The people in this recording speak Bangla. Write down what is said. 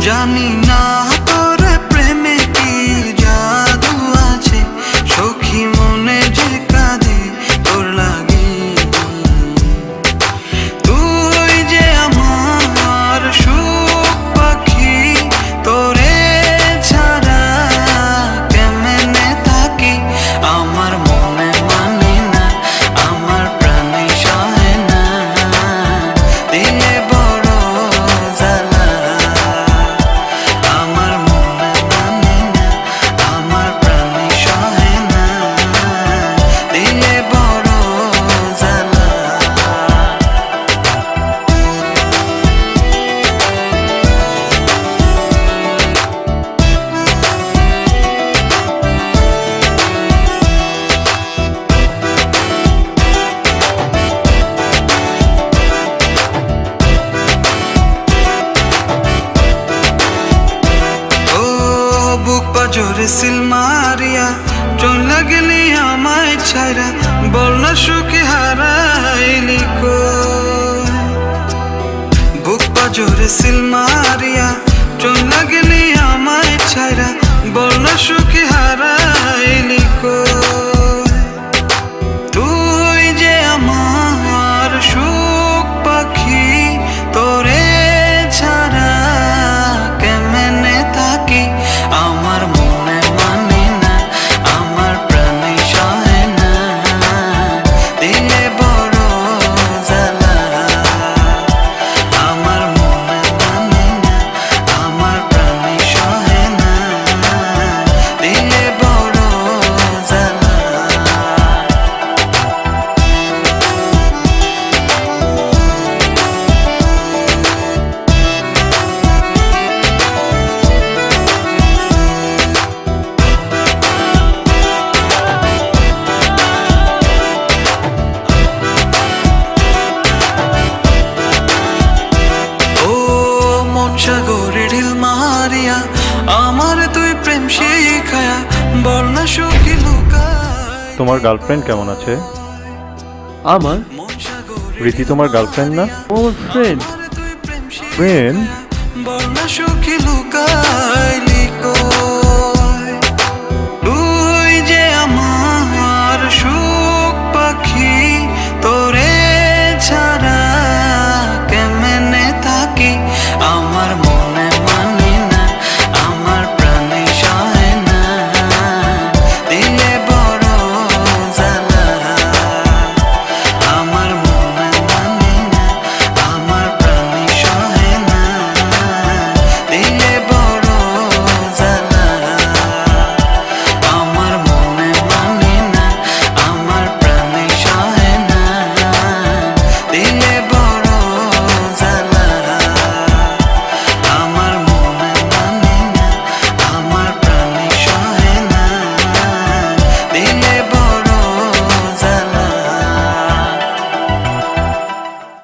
জানি না তোর প্রেমে কি জাদু আছে, সখী মনে যে কাঁদে তোর লাগে। তুই যে আমার সুখ পাখি, তোরে ছাড়া কেমনে থাকি। আমার মনে মানে না, আমার প্রাণে সহে না, দিলে বড় জ্বালা। আমার মনে মানে না, আমার প্রাণে সহে না, দিলে বড় জ্বালা। বুক পাজরে সিল মারিয়া চলে গেলি আমায় ছাইরা, বল না সুখে হারাইলি কই। বুক পাজরে সিল মারিয়া চলে গেলি আমায় ছাইরা, বল না সুখে হারাইলি কই। তুই যে আমার সুখ পাখি, তোরে ছাড়া কেমনে থাকি। আমার মনে মানে না, আমার প্রাণে সহে না, দিলে বড় জ্বালা। আমার মনে মানে না, আমার প্রাণে সহে না, দিলে বড় জ্বালা। সাগরে ঢিল মারিয়া আমার তুই প্রেম শিখায়া, বল না সুখী লুকায়। তোমার গার্লফ্রেন্ড কেমন আছে? আমার রীতি তোমার গার্লফ্রেন্ড না? ওর ফ্রেন্ড। ফ্রেন্ড? বল না সুখী লুকাইলি কই।